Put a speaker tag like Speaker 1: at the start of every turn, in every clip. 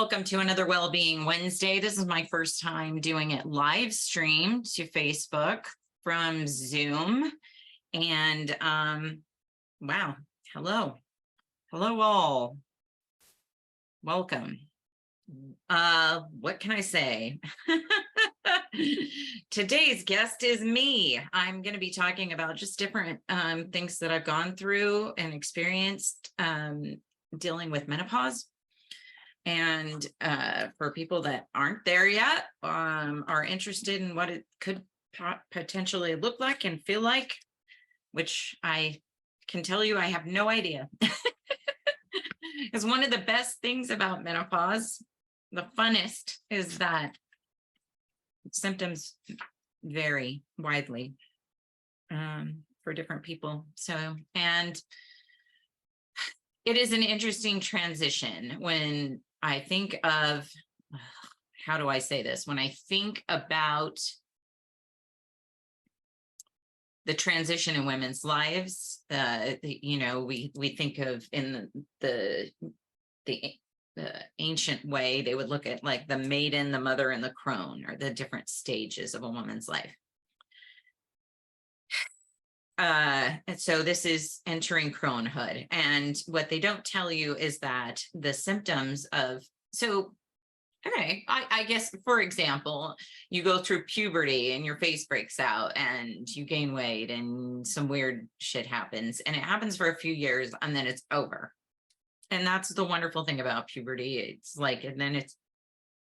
Speaker 1: Welcome to another Wellbeing Wednesday. This is my first time doing it live stream to Facebook from Zoom. And wow, hello all. Welcome. What can I say? Today's guest is me. I'm going to be talking about just different things that I've gone through and experienced dealing with menopause. And for people that aren't there yet, are interested in what it could potentially look like and feel like, which I can tell you I have no idea. Because one of the best things about menopause, the funnest, is that symptoms vary widely for different people. So, and it is an interesting transition when I think of, how do I say this? When I think about the transition in women's lives, we think of in the ancient way, they would look at like the maiden, the mother, and the crone, or the different stages of a woman's life. And so this is entering cronehood, and what they don't tell you is that the symptoms of, I guess, for example, you go through puberty and your face breaks out and you gain weight and some weird shit happens, and it happens for a few years and then it's over. And that's the wonderful thing about puberty. It's like, and then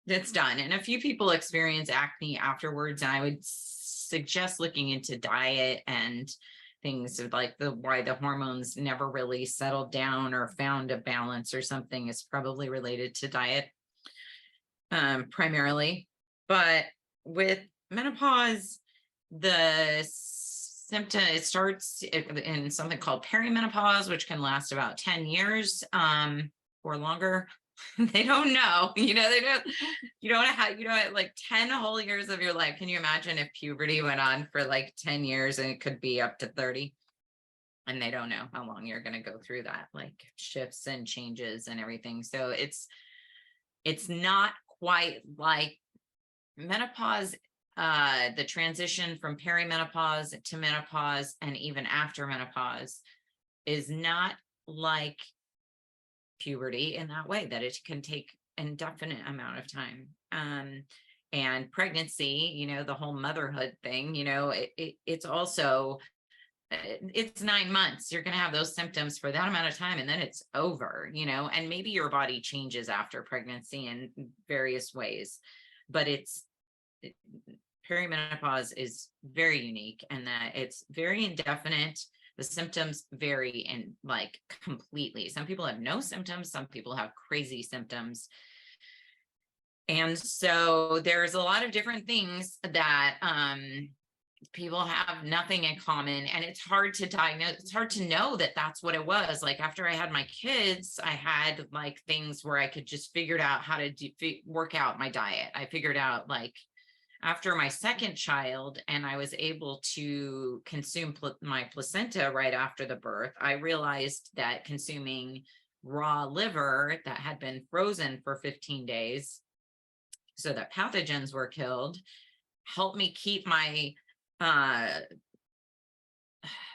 Speaker 1: it's done. And a few people experience acne afterwards, and I would suggest looking into diet and things like why the hormones never really settled down or found a balance or something is probably related to diet primarily. But with menopause, the symptom, it starts in something called perimenopause, which can last about 10 years or longer. They don't know, they don't, you don't know how, like 10 whole years of your life. Can you imagine if puberty went on for like 10 years and it could be up to 30? And they don't know how long you're going to go through that, like shifts and changes and everything. So it's not quite like menopause. The transition from perimenopause to menopause and even after menopause is not like puberty in that way, that it can take an indefinite amount of time. And pregnancy, the whole motherhood thing, it's also, it's 9 months. You're going to have those symptoms for that amount of time, and then it's over, and maybe your body changes after pregnancy in various ways, but perimenopause is very unique, and that it's very indefinite. The symptoms vary in like completely. Some people have no symptoms. Some people have crazy symptoms. And so there's a lot of different things that people have nothing in common, and it's hard to diagnose. It's hard to know that that's what it was. Like after I had my kids, I had like things where I could just figure out how to work out my diet. I figured out like after my second child, and I was able to consume my placenta right after the birth, I realized that consuming raw liver that had been frozen for 15 days so that pathogens were killed helped me keep my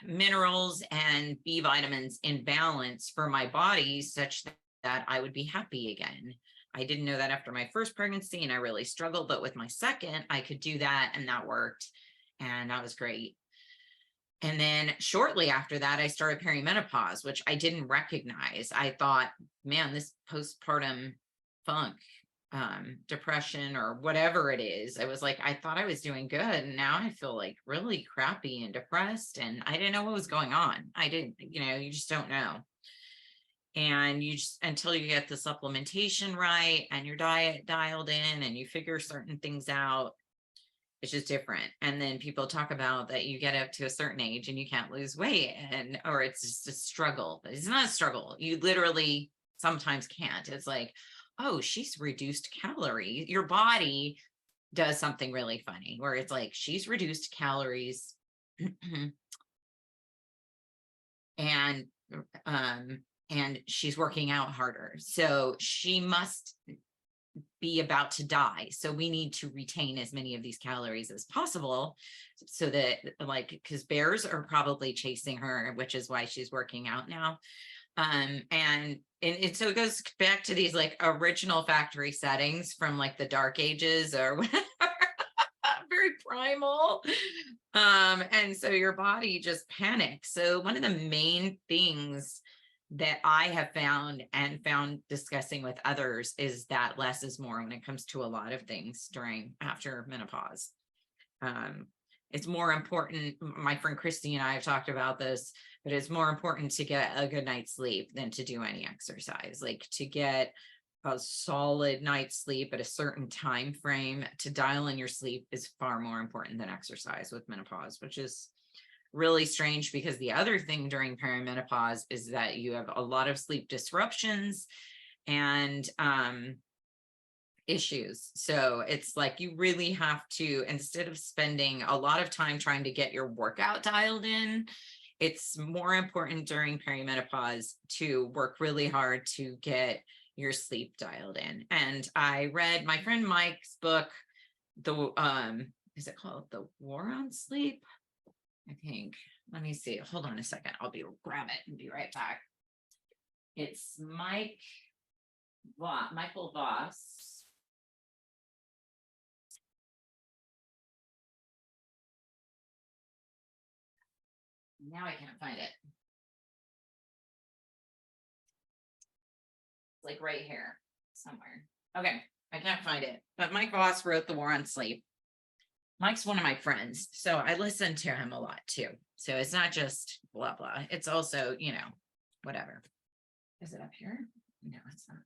Speaker 1: minerals and B vitamins in balance for my body, such that I would be happy again. I didn't know that after my first pregnancy, and I really struggled, but with my second, I could do that, and that worked, and that was great. And then shortly after that, I started perimenopause, which I didn't recognize. I thought, man, this postpartum funk, depression, or whatever it is, I was like, I thought I was doing good, and now I feel like really crappy and depressed, and I didn't know what was going on. I didn't, you just don't know. And you just, until you get the supplementation right and your diet dialed in and you figure certain things out, it's just different. And then people talk about that you get up to a certain age and you can't lose weight, or it's just a struggle. But it's not a struggle. You literally sometimes can't. It's like, oh, she's reduced calories. Your body does something really funny where it's like, she's reduced calories and she's working out harder. So she must be about to die. So we need to retain as many of these calories as possible so that, like, because bears are probably chasing her, which is why she's working out now. And so it goes back to these like original factory settings from like the dark ages or whatever. Very primal. And so your body just panics. So one of the main things that I have found discussing with others is that less is more when it comes to a lot of things after menopause. It's more important. My friend Christy and I have talked about this, but it's more important to get a good night's sleep than to do any exercise. Like to get a solid night's sleep at a certain time frame to dial in your sleep is far more important than exercise with menopause, which is really strange because the other thing during perimenopause is that you have a lot of sleep disruptions and issues. So it's like you really have to, instead of spending a lot of time trying to get your workout dialed in, it's more important during perimenopause to work really hard to get your sleep dialed in. And I read my friend Mike's book, is it called The War on Sleep? I think. Let me see. Hold on a second. Grab it and be right back. It's Michael Voss. Now I can't find it. It's like right here somewhere. Okay, I can't find it. But Mike Voss wrote The War on Sleep. Mike's one of my friends, so I listen to him a lot too. So it's not just blah, blah. It's also, whatever. Is it up here? No, it's not.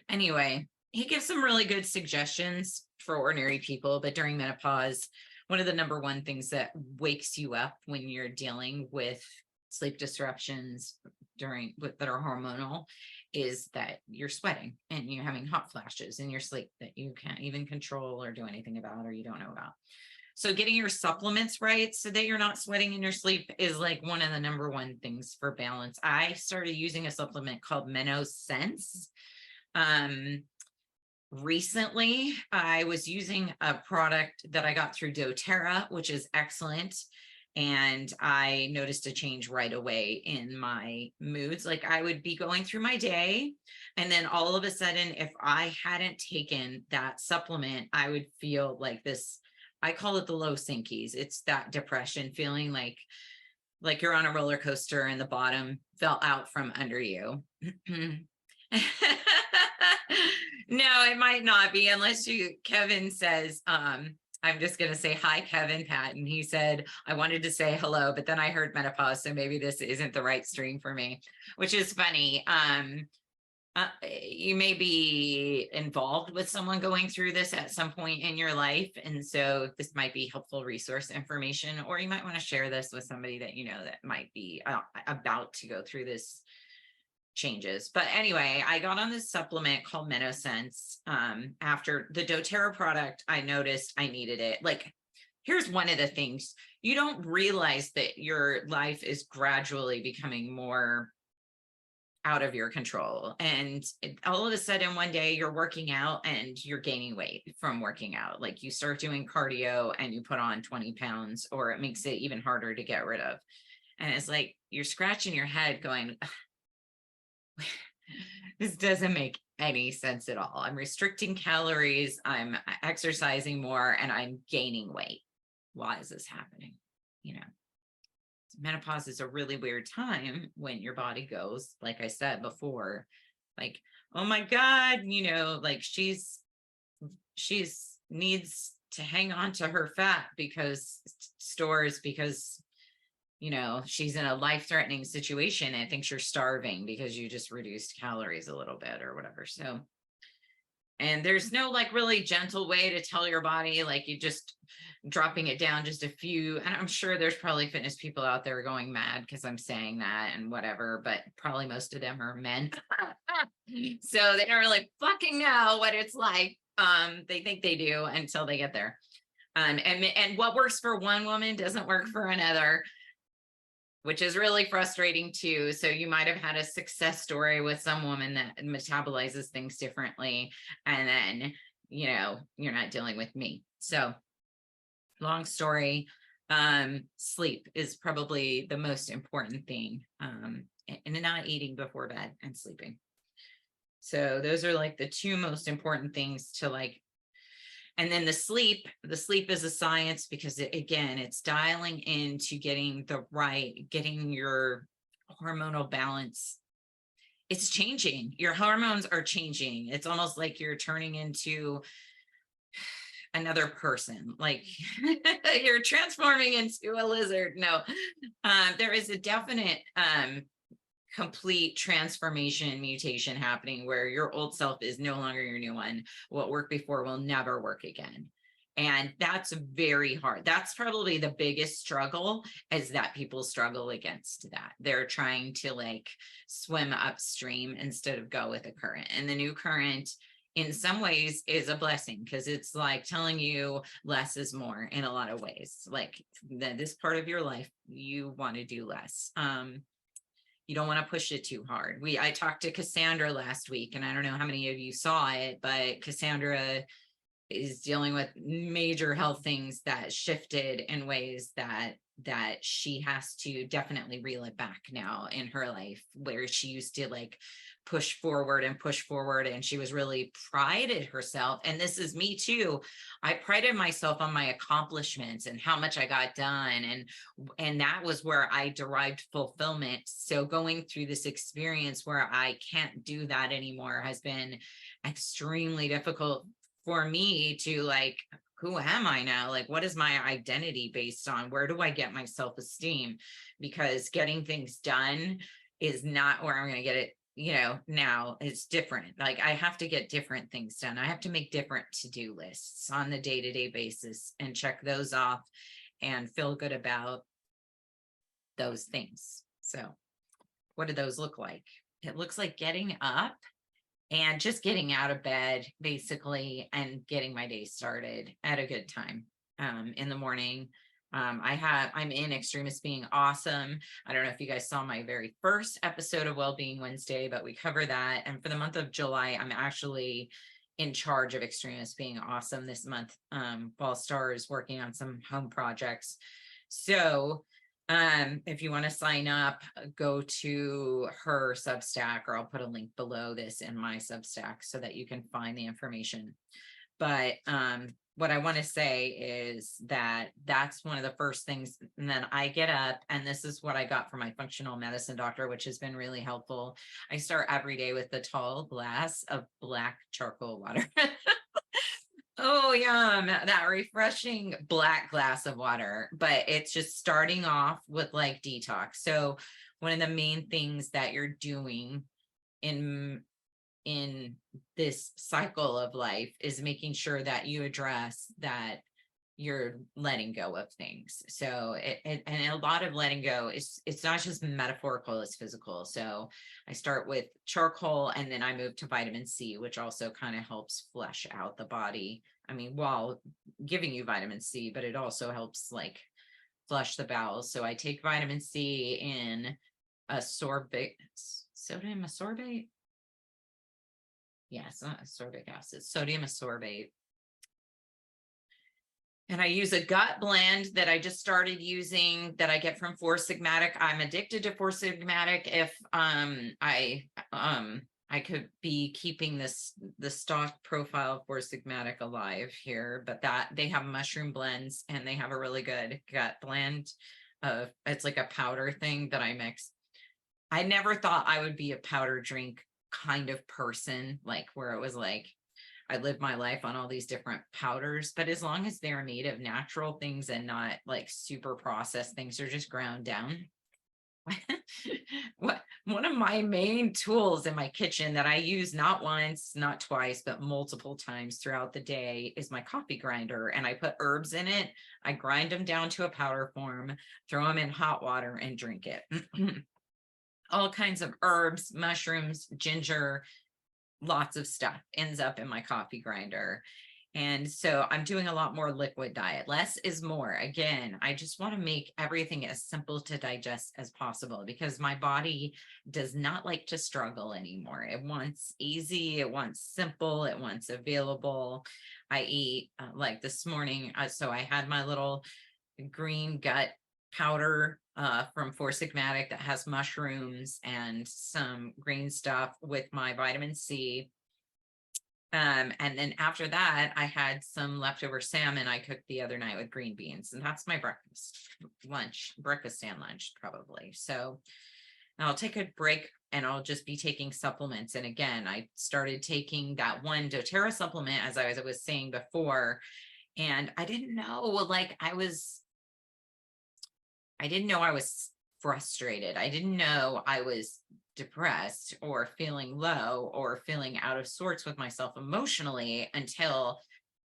Speaker 1: Anyway, he gives some really good suggestions for ordinary people, but during menopause, one of the number one things that wakes you up when you're dealing with sleep disruptions that are hormonal is that you're sweating and you're having hot flashes in your sleep that you can't even control or do anything about or you don't know about. So getting your supplements right so that you're not sweating in your sleep is like one of the number one things for balance. I started using a supplement called Menopause. Recently, I was using a product that I got through doTERRA, which is excellent. And I noticed a change right away in my moods. Like I would be going through my day, and then all of a sudden, if I hadn't taken that supplement, I would feel like this. I call it the low sinkies. It's that depression feeling like you're on a roller coaster and the bottom fell out from under you. No, it might not be unless Kevin says, I'm just going to say hi, Kevin Patton. He said, I wanted to say hello, but then I heard menopause. So maybe this isn't the right stream for me, which is funny. You may be involved with someone going through this at some point in your life. And so this might be helpful resource information, or you might want to share this with somebody that, that might be about to go through this changes. But anyway, I got on this supplement called Menopause. After the doTERRA product, I noticed I needed it. Like, here's one of the things: you don't realize that your life is gradually becoming more out of your control. And all of a sudden, one day you're working out and you're gaining weight from working out. Like you start doing cardio and you put on 20 pounds, or it makes it even harder to get rid of. And it's like you're scratching your head going, this doesn't make any sense at all. I'm restricting calories, I'm exercising more, and I'm gaining weight. Why is this happening? Menopause is a really weird time when your body goes, like I said before, like, oh my God, like she's needs to hang on to her fat because she's in a life-threatening situation and thinks you're starving because you just reduced calories a little bit or whatever. So, and there's no like really gentle way to tell your body, like you just dropping it down just a few. And I'm sure there's probably fitness people out there going mad because I'm saying that and whatever, but probably most of them are men. So they don't really fucking know what it's like. They think they do until they get there. And what works for one woman doesn't work for another. which is really frustrating too. So you might have had a success story with some woman that metabolizes things differently, and then, you're not dealing with me. So long story, sleep is probably the most important thing, and not eating before bed and sleeping. So those are like the two most important things to like. And then the sleep is a science, because again, it's dialing into getting your hormonal balance. It's changing. Your hormones are changing. It's almost like you're turning into another person, like you're transforming into a lizard. No, there is a definite complete transformation, mutation happening, where your old self is no longer your new one. What worked before will never work again. And that's very hard. That's probably the biggest struggle, is that people struggle against that. They're trying to like swim upstream instead of go with the current. And the new current in some ways is a blessing, because it's like telling you less is more in a lot of ways. Like this part of your life, you want to do less. You don't want to push it too hard. I talked to Cassandra last week, and I don't know how many of you saw it, but Cassandra is dealing with major health things that shifted in ways that she has to definitely reel it back now in her life, where she used to like push forward, and she was really prided herself. And this is me too. I prided myself on my accomplishments and how much I got done, and that was where I derived fulfillment. So going through this experience where I can't do that anymore has been extremely difficult for me to like, who am I now? Like, what is my identity based on? Where do I get my self-esteem? Because getting things done is not where I'm going to get it. Now it's different. Like, I have to get different things done. I have to make different to-do lists on the day-to-day basis and check those off and feel good about those things. So what do those look like? It looks like getting up and just getting out of bed, basically, and getting my day started at a good time in the morning. I'm in Extremist Being Awesome. I don't know if you guys saw my very first episode of Wellbeing Wednesday, but we cover that. And for the month of July, I'm actually in charge of Extremist Being Awesome this month, while Star is working on some home projects. So if you want to sign up, go to her Substack, or I'll put a link below this in my Substack so that you can find the information. But what I want to say is that that's one of the first things. And then I get up, and this is what I got from my functional medicine doctor, which has been really helpful. I start every day with a tall glass of black charcoal water. Oh, yum, that refreshing black glass of water. But it's just starting off with like detox. So one of the main things that you're doing in this cycle of life is making sure that you address that you're letting go of things. So and a lot of letting go is, it's not just metaphorical, it's physical. So I start with charcoal, and then I move to vitamin C, which also kind of helps flush out the body. I mean, while giving you vitamin C, but it also helps like flush the bowels. So I take vitamin C in ascorbic, sodium ascorbate. Yeah, it's not ascorbic acid, sodium ascorbate. And I use a gut blend that I just started using, that I get from Four Sigmatic. I'm addicted to Four Sigmatic. If I could be keeping the stock profile for Sigmatic alive here, but that they have mushroom blends, and they have a really good gut blend. It's like a powder thing that I mix. I never thought I would be a powder drink kind of person, like where it was like I live my life on all these different powders, but as long as they're made of natural things and not like super processed things, are just ground down. One of my main tools in my kitchen that I use not once, not twice, but multiple times throughout the day is my coffee grinder. And I put herbs in it. I grind them down to a powder form, throw them in hot water, and drink it. All kinds of herbs, mushrooms, ginger, lots of stuff ends up in my coffee grinder. And so I'm doing a lot more liquid diet. Less is more. Again, I just want to make everything as simple to digest as possible because my body does not like to struggle anymore. It wants easy, it wants simple, it wants available. I eat like this morning. So I had my little green gut powder from Four Sigmatic that has mushrooms and some green stuff with my vitamin C. And then after that, I had some leftover salmon I cooked the other night with green beans, and that's my breakfast and lunch probably. So I'll take a break and I'll just be taking supplements. And again, I started taking that one doTERRA supplement, as I was saying before, and I didn't know, like I didn't know I was frustrated. I didn't know I was depressed or feeling low or feeling out of sorts with myself emotionally until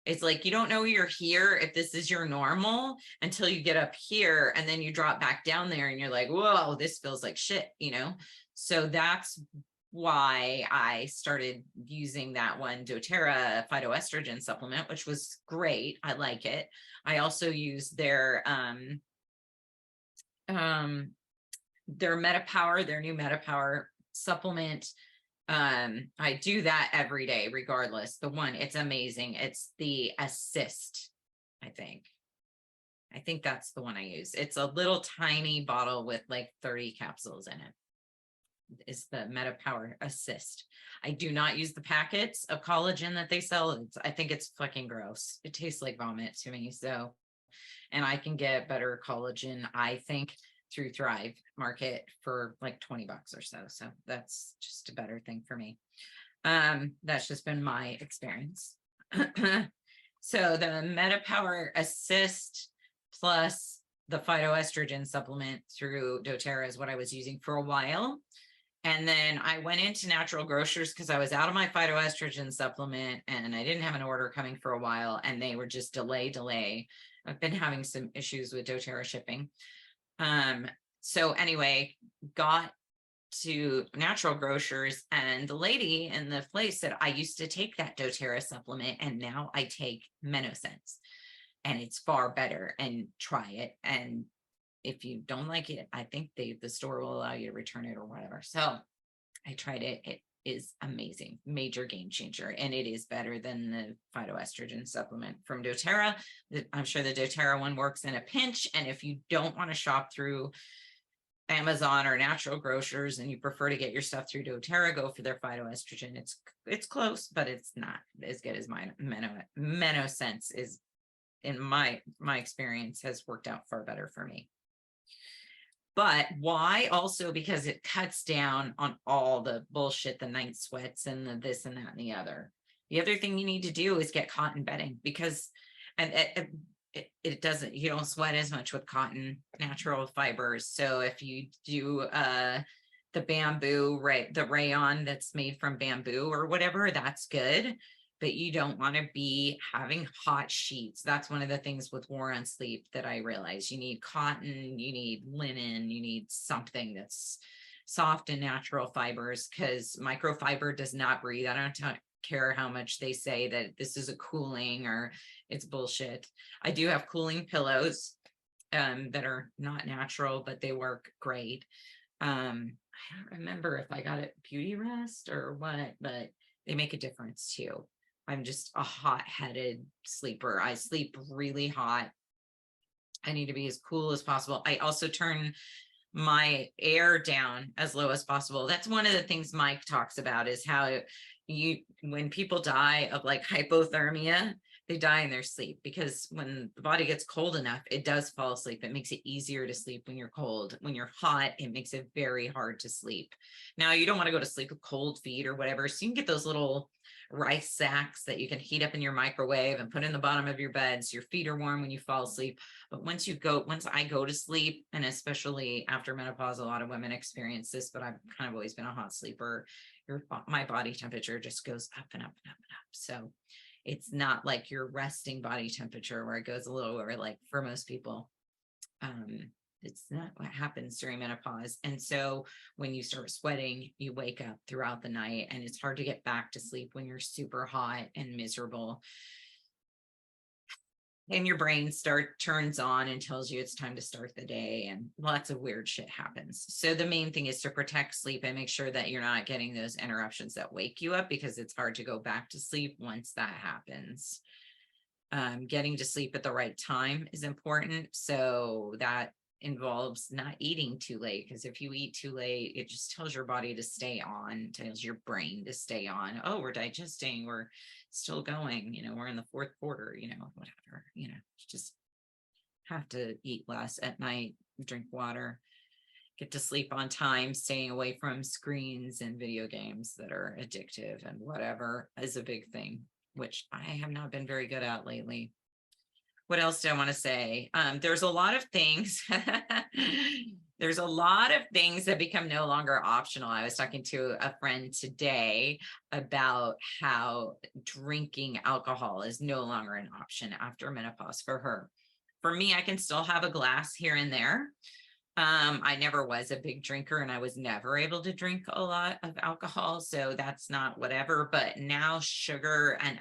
Speaker 1: it's like you don't know you're here if this is your normal until you get up here and then you drop back down there and you're like, whoa, this feels like shit, you know? So that's why I started using that one doTERRA phytoestrogen supplement, which was great. I like it. I also use their MetaPower, their new MetaPower supplement. I do that every day, regardless. The one, it's amazing. It's the Assist, I think. I think that's the one I use. It's a little tiny bottle with like 30 capsules in it. It's the MetaPower Assist. I do not use the packets of collagen that they sell. I think it's fucking gross. It tastes like vomit to me. So, and I can get better collagen, I think, through Thrive Market for like 20 bucks or so. So that's just a better thing for me. That's just been my experience. So the MetaPower Assist plus the phytoestrogen supplement through doTERRA is what I was using for a while. And then I went into Natural Grocers because I was out of my phytoestrogen supplement and I didn't have an order coming for a while and they were just delay. I've been having some issues with doTERRA shipping. So anyway, got to Natural Grocers and the lady in the place said, I used to take that doTERRA supplement and now I take Menopause and it's far better and try it. And if you don't like it, I think the store will allow you to return it or whatever. So I tried it. It is amazing, major game changer. And it is better than the phytoestrogen supplement from doTERRA. I'm sure the doTERRA one works in a pinch. And if you don't want to shop through Amazon or Natural Grocers and you prefer to get your stuff through doTERRA, go for their phytoestrogen. It's close, but it's not as good as my Menopause is, in my experience, has worked out far better for me. But why? Also because it cuts down on all the bullshit, the night sweats and the this and that and the other. The other thing you need to do is get cotton bedding because, and it doesn't, you don't sweat as much with cotton natural fibers. So if you do the bamboo, right, the rayon that's made from bamboo or whatever, that's good. But you don't want to be having hot sheets. That's one of the things with War on Sleep that I realized. You need cotton, you need linen, you need something that's soft and natural fibers because microfiber does not breathe. I don't care how much they say that this is a cooling or it's bullshit. I do have cooling pillows that are not natural, but they work great. I don't remember if I got it Beauty Rest or what, but they make a difference too. I'm just a hot-headed sleeper. I sleep really hot. I need to be as cool as possible. I also turn my air down as low as possible. That's one of the things Mike talks about is how when people die of like hypothermia, they die in their sleep because when the body gets cold enough, it does fall asleep. It makes it easier to sleep when you're cold. When you're hot, it makes it very hard to sleep. Now, you don't want to go to sleep with cold feet or whatever. So you can get those little rice sacks that you can heat up in your microwave and put in the bottom of your bed so your feet are warm when you fall asleep. But once I go to sleep, and especially after menopause, a lot of women experience this, but I've kind of always been a hot sleeper. My body temperature just goes up and up and up and up. So it's not like your resting body temperature where it goes a little over, like for most people. It's not what happens during menopause. And so when you start sweating, you wake up throughout the night and it's hard to get back to sleep when you're super hot and miserable. and your brain turns on and tells you it's time to start the day, and lots of weird shit happens. So the main thing is to protect sleep and make sure that you're not getting those interruptions that wake you up, because it's hard to go back to sleep once that happens. Getting to sleep at the right time is important. So that involves not eating too late, because if you eat too late, it just tells your body to stay on, tells your brain to stay on. Oh, we're digesting, we're still going, we're in the fourth quarter, whatever, just have to eat less at night, drink water, get to sleep on time, staying away from screens and video games that are addictive and whatever is a big thing, which I have not been very good at lately. What else do I want to say? There's a lot of things. There's a lot of things that become no longer optional. I was talking to a friend today about how drinking alcohol is no longer an option after menopause for her. For me, I can still have a glass here and there. I never was a big drinker, and I was never able to drink a lot of alcohol, so that's not whatever. But now sugar and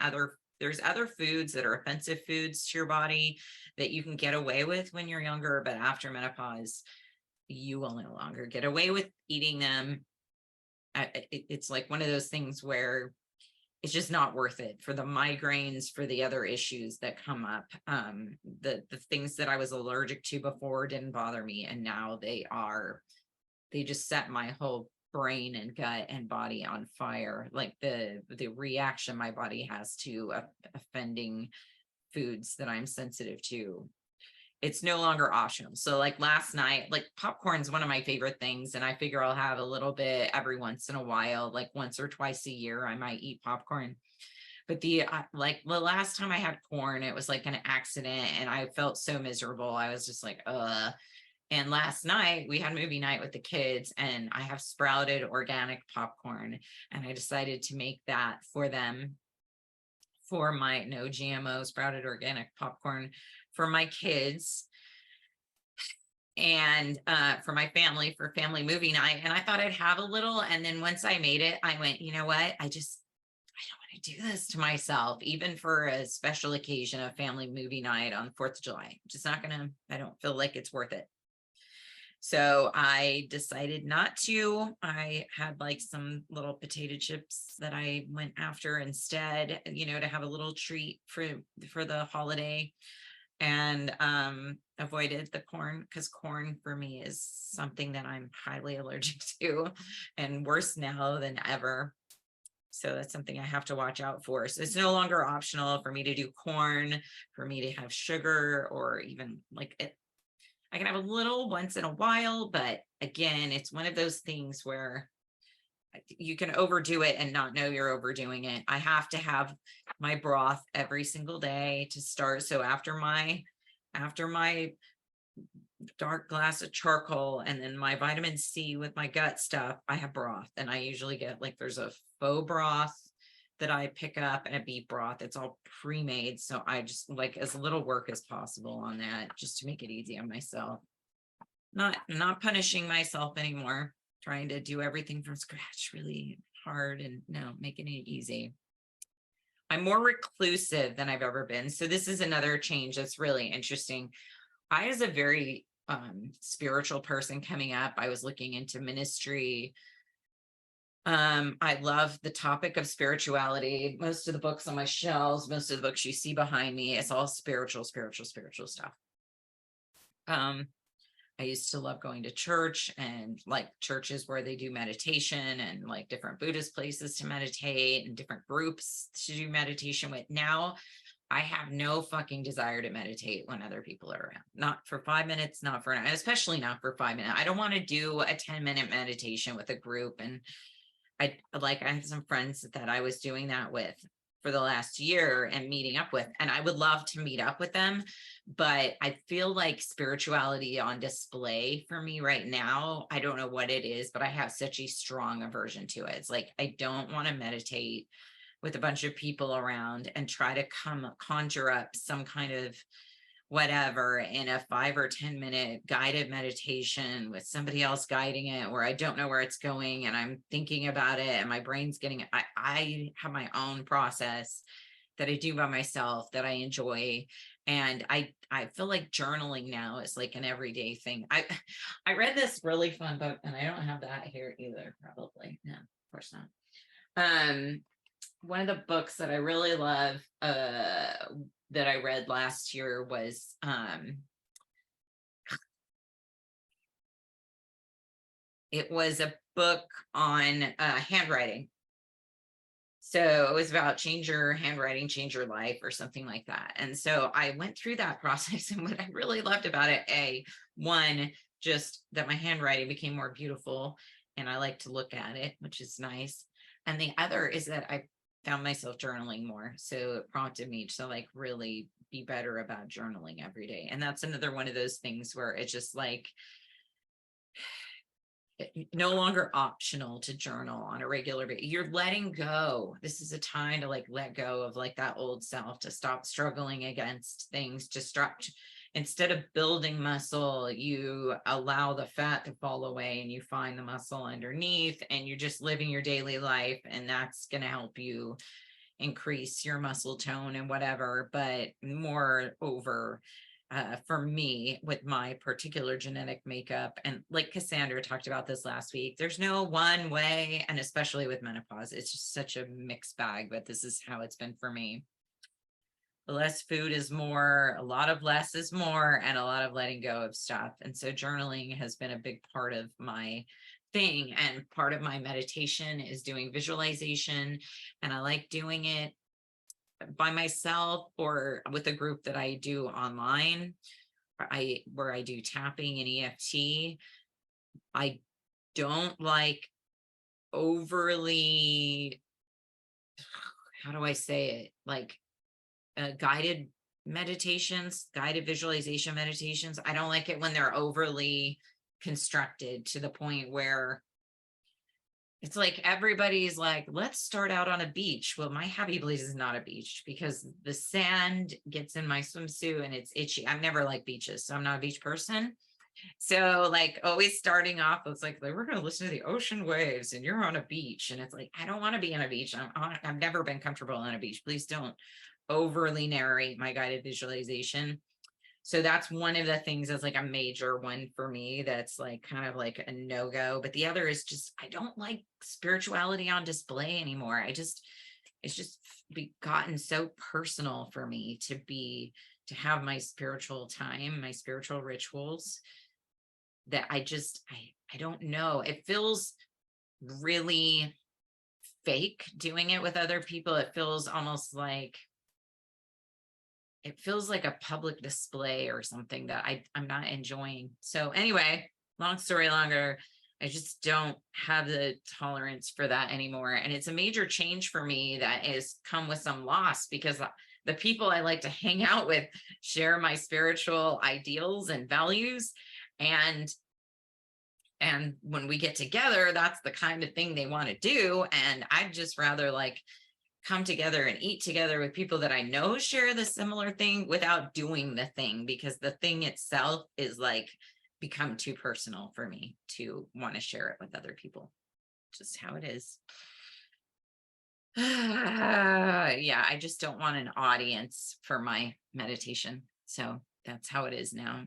Speaker 1: there's other foods that are offensive foods to your body that you can get away with when you're younger, but after menopause, you will no longer get away with eating them. It's like one of those things where it's just not worth it for the migraines, for the other issues that come up. The things that I was allergic to before didn't bother me, and now they just set my whole brain and gut and body on fire. Like the reaction my body has to offending foods that I'm sensitive to, it's no longer optional. So like last night, like popcorn's one of my favorite things, and I figure I'll have a little bit every once in a while, like once or twice a year I might eat popcorn. But the last time I had corn, it was like an accident and I felt so miserable. I was just like, and last night we had movie night with the kids, and I have sprouted organic popcorn, and I decided to make that for them, for my no GMO sprouted organic popcorn for my kids and for my family, for family movie night. And I thought I'd have a little. And then once I made it, I went, you know what? I don't want to do this to myself, even for a special occasion, a family movie night on 4th of July. I'm just not I don't feel like it's worth it. So I decided not to. I had like some little potato chips that I went after instead, to have a little treat for the holiday, and avoided the corn, because corn for me is something that I'm highly allergic to, and worse now than ever. So that's something I have to watch out for. So it's no longer optional for me to do corn, for me to have sugar, or even like it. I can have a little once in a while, but again, it's one of those things where you can overdo it and not know you're overdoing it. I have to have my broth every single day to start. So after my dark glass of charcoal and then my vitamin C with my gut stuff, I have broth, and I usually get there's a faux broth that I pick up and a beef broth. It's all pre-made. So I just like as little work as possible on that, just to make it easy on myself. Not punishing myself anymore, trying to do everything from scratch really hard, and no, making it easy. I'm more reclusive than I've ever been. So this is another change that's really interesting. I, as a very spiritual person coming up, I was looking into ministry. I love the topic of spirituality. Most of the books on my shelves, most of the books you see behind me, it's all spiritual stuff. I used to love going to church, and like churches where they do meditation, and like different Buddhist places to meditate, and different groups to do meditation with. Now I have no fucking desire to meditate when other people are around. Not for 5 minutes, not for, especially not for 5 minutes. I don't want to do a 10-minute meditation with a group. And I have some friends that I was doing that with for the last year and meeting up with, and I would love to meet up with them, but I feel like spirituality on display for me right now, I don't know what it is, but I have such a strong aversion to it. It's like, I don't want to meditate with a bunch of people around and try to conjure up some kind of whatever in a 5 or 10 minute guided meditation with somebody else guiding it, where I don't know where it's going and I'm thinking about it and my brain's getting, I have my own process that I do by myself that I enjoy. And I feel like journaling now is like an everyday thing. I read this really fun book, and I don't have that here either, probably. No, of course not. One of the books that I really love that I read last year was it was a book on handwriting. So it was about change your handwriting, change your life, or something like that. And so I went through that process. And what I really loved about it, one, just that my handwriting became more beautiful and I like to look at it, which is nice. And the other is that I found myself journaling more. So it prompted me to like really be better about journaling every day. And that's another one of those things where it's just like, no longer optional to journal on a regular basis. You're letting go. This is a time to like let go of like that old self, to stop struggling against things, to stop. Instead of building muscle, you allow the fat to fall away and you find the muscle underneath, and you're just living your daily life, and that's going to help you increase your muscle tone and whatever. But moreover, for me, with my particular genetic makeup, and like Cassandra talked about this last week, there's no one way, and especially with menopause, it's just such a mixed bag, but this is how it's been for me. Less food is more, a lot of less is more, and a lot of letting go of stuff. And so journaling has been a big part of my thing, and part of my meditation is doing visualization, and I like doing it by myself or with a group that I do online, where I do tapping and EFT. I don't like overly, how do I say it? Like guided meditations, guided visualization meditations. I don't like it when they're overly constructed to the point where it's like everybody's like, let's start out on a beach. Well, my happy place is not a beach because the sand gets in my swimsuit and it's itchy. I've never liked beaches, so I'm not a beach person. So like always starting off, it's like we're going to listen to the ocean waves and you're on a beach. And it's like, I don't want to be on a beach. I've never been comfortable on a beach. Please don't overly narrate my guided visualization. So that's one of the things that's like a major one for me. That's like kind of like a no-go. But the other is just, I don't like spirituality on display anymore. It's just gotten so personal for me to have my spiritual time, my spiritual rituals, that I don't know. It feels really fake doing it with other people. It feels almost like, it feels like a public display or something that I'm not enjoying. So anyway, long story longer, I just don't have the tolerance for that anymore. And it's a major change for me that has come with some loss, because the people I like to hang out with share my spiritual ideals and values. And when we get together, that's the kind of thing they want to do. And I'd just rather like come together and eat together with people that I know share the similar thing without doing the thing, because the thing itself is like become too personal for me to want to share it with other people. Just how it is. Yeah, I just don't want an audience for my meditation. So that's how it is now.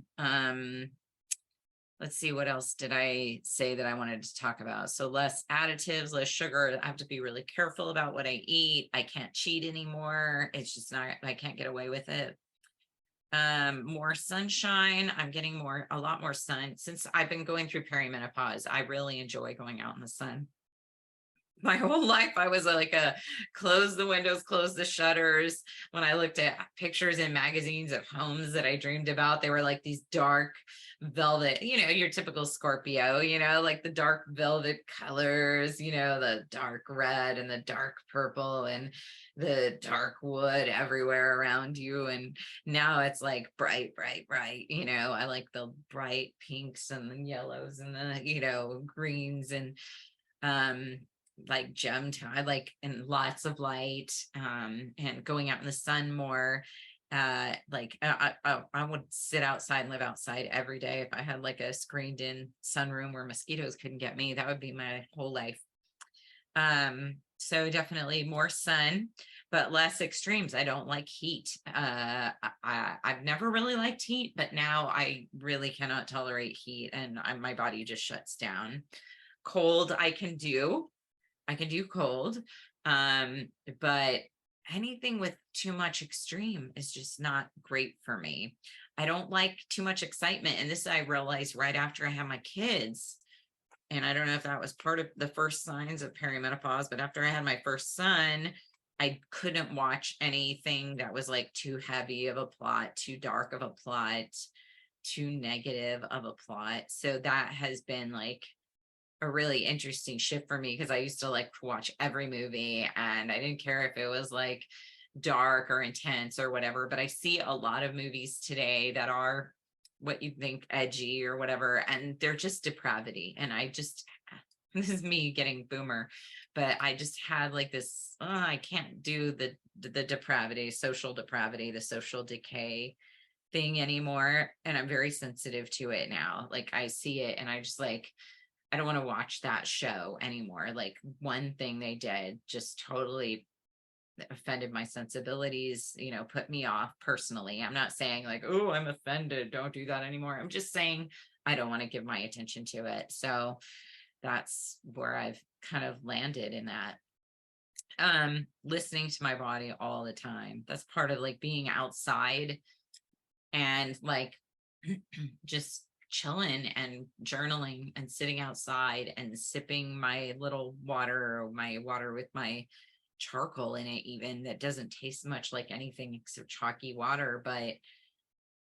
Speaker 1: Let's see, what else did I say that I wanted to talk about? So less additives, less sugar. I have to be really careful about what I eat. I can't cheat anymore. It's just not, I can't get away with it. More sunshine. I'm getting a lot more sun. Since I've been going through perimenopause, I really enjoy going out in the sun. My whole life I was like close the windows, close the shutters. When I looked at pictures in magazines of homes that I dreamed about, they were like these dark velvet, your typical Scorpio, like the dark velvet colors, the dark red and the dark purple and the dark wood everywhere around you. And now it's like bright, bright, bright. I like the bright pinks and the yellows and the greens, and like gem tone. I like, and lots of light, and going out in the sun more. Like I would sit outside and live outside every day if I had like a screened in sunroom where mosquitoes couldn't get me. That would be my whole life. So definitely more sun, but less extremes. I don't like heat. I've never really liked heat, but now I really cannot tolerate heat, and my body just shuts down. Cold, I can do cold. Um, but anything with too much extreme is just not great for me. I don't like too much excitement. And this I realized right after I had my kids. And I don't know if that was part of the first signs of perimenopause, but after I had my first son, I couldn't watch anything that was like too heavy of a plot, too dark of a plot, too negative of a plot. So that has been like a really interesting shift for me, because I used to like watch every movie and I didn't care if it was like dark or intense or whatever, but I see a lot of movies today that are what you think edgy or whatever, and they're just depravity. And I just, this is me getting boomer, but I just had like this, oh, I can't do the depravity, social depravity, the social decay thing anymore. And I'm very sensitive to it now. Like I see it and I just like, I don't want to watch that show anymore. Like one thing they did just totally offended my sensibilities, put me off personally. I'm not saying like, oh, I'm offended, don't do that anymore. I'm just saying I don't want to give my attention to it. So that's where I've kind of landed in that. Listening to my body all the time. That's part of like being outside and like just chilling and journaling and sitting outside and sipping my little water, or my water with my charcoal in it, even that doesn't taste much like anything except chalky water. But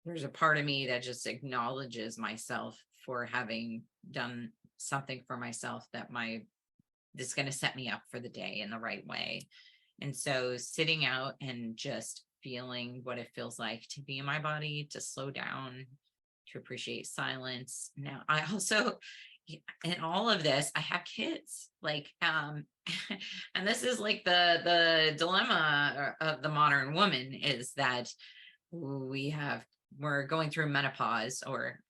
Speaker 1: there's a part of me that just acknowledges myself for having done something for myself that's going to set me up for the day in the right way. And so sitting out and just feeling what it feels like to be in my body, to slow down, to appreciate silence. Now, I also, in all of this, I have kids, like, and this is like the dilemma of the modern woman, is that we're going through menopause, or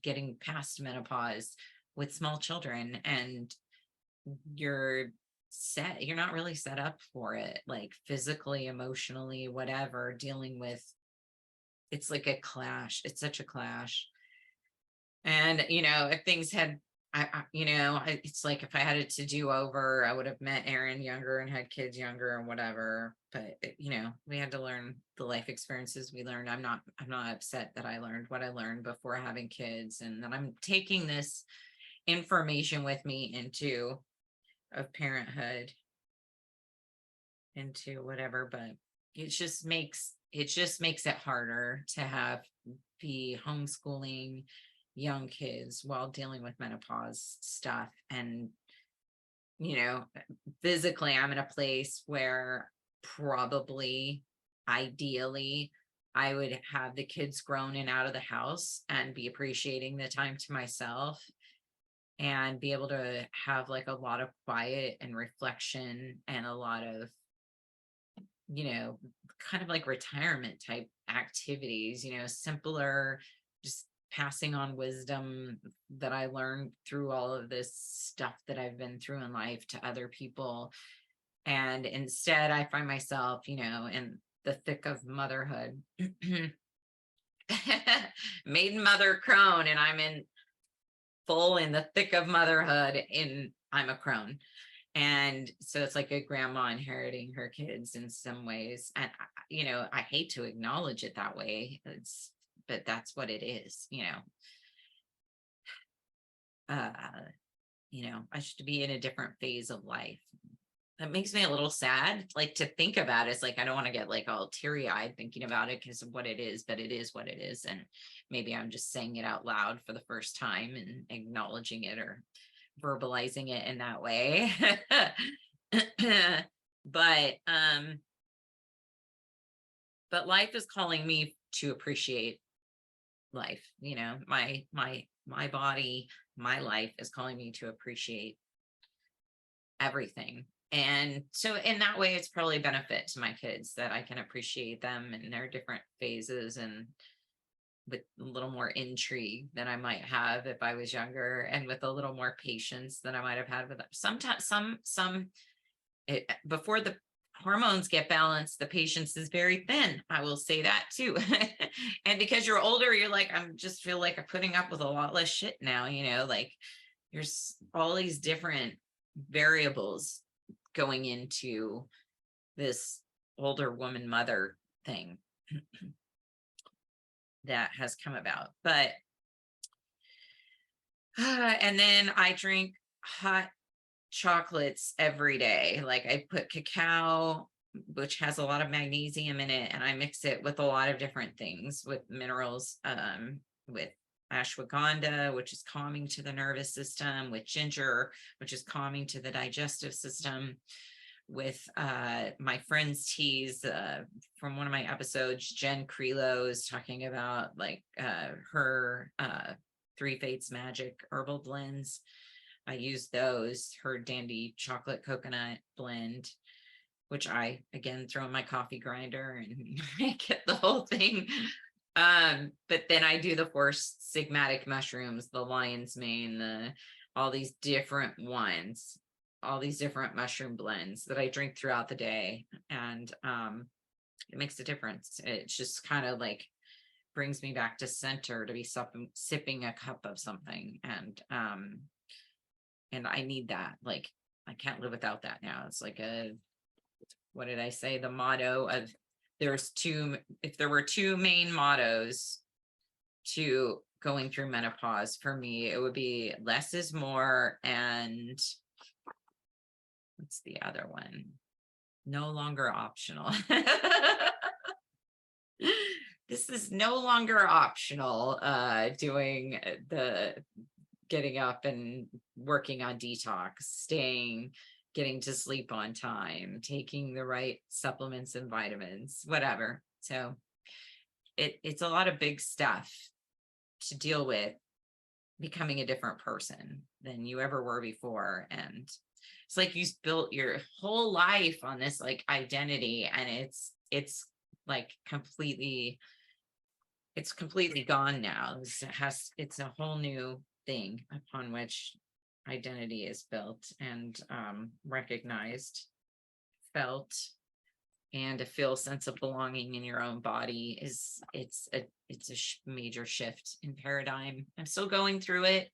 Speaker 1: getting past menopause with small children, and you're you're not really set up for it, like physically, emotionally, whatever, dealing with, it's like a clash. It's such a clash. And, if things had, it's like if I had it to do over, I would have met Aaron younger and had kids younger and whatever. But, we had to learn the life experiences we learned. I'm not upset that I learned what I learned before having kids, and that I'm taking this information with me into of parenthood, into whatever. But it just makes it harder to be homeschooling young kids while dealing with menopause stuff. And you know physically I'm in a place where probably, ideally, I would have the kids grown and out of the house and be appreciating the time to myself, and be able to have like a lot of quiet and reflection, and a lot of, you know, kind of like retirement type activities, simpler, just passing on wisdom that I learned through all of this stuff that I've been through in life to other people. And instead, I find myself, in the thick of motherhood, maiden mother crone, and I'm in the thick of motherhood, I'm a crone. And so it's like a grandma inheriting her kids in some ways. And, I hate to acknowledge it that way. But that's what it is, uh, I should be in a different phase of life. That makes me a little sad, like to think about it. It's like, I don't want to get like all teary eyed thinking about it because of what it is, but it is what it is. And maybe I'm just saying it out loud for the first time and acknowledging it, or verbalizing it in that way. but but life is calling me to appreciate life. My body, my life is calling me to appreciate everything. And so in that way, it's probably a benefit to my kids that I can appreciate them in their different phases, and with a little more intrigue than I might have if I was younger, and with a little more patience than I might have had with them. Sometimes some before the hormones get balanced, the patience is very thin. I will say that too. And because you're older, you're like, I'm just feel like I'm putting up with a lot less shit now, like there's all these different variables going into this older woman mother thing that has come about. But and then I drink hot chocolates every day. Like I put cacao, which has a lot of magnesium in it, and I mix it with a lot of different things, with minerals, with ashwagandha, which is calming to the nervous system, with ginger, which is calming to the digestive system, with my friend's teas, from one of my episodes, Jen Creelo is talking about like her Three Fates Magic herbal blends. I use those, her Dandy Chocolate Coconut blend, which I again throw in my coffee grinder and get the whole thing. But then I do the 4 sigmatic mushrooms, the lion's mane, all these different ones, all these different mushroom blends that I drink throughout the day. And it makes a difference. It's just kind of like brings me back to center to be sipping a cup of something. And I need that. Like, I can't live without that now. It's like what did I say? The motto of if there were 2 main mottos to going through menopause for me, it would be less is more, and what's the other one? No longer optional. This is no longer optional, doing the getting up and working on detox, getting to sleep on time, taking the right supplements and vitamins, whatever. So it's a lot of big stuff to deal with, becoming a different person than you ever were before. And it's like you built your whole life on this like identity, and it's like completely gone now. It's a whole new thing upon which identity is built and recognized, felt, and to feel a sense of belonging in your own body it's a major shift in paradigm. I'm still going through it.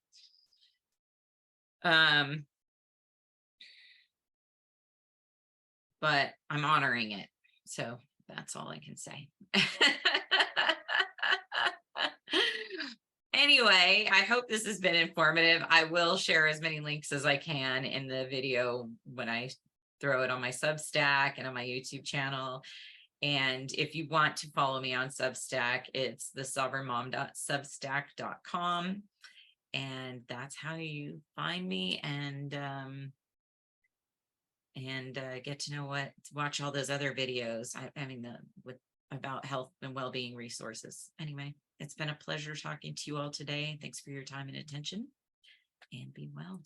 Speaker 1: But I'm honoring it. So that's all I can say. Anyway, I hope this has been informative. I will share as many links as I can in the video when I throw it on my Substack and on my YouTube channel. And if you want to follow me on Substack, it's thesovereignmom.substack.com. And that's how you find me and get to know watch all those other videos. I mean, about health and well-being resources. Anyway, it's been a pleasure talking to you all today. Thanks for your time and attention, and be well.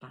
Speaker 1: Bye.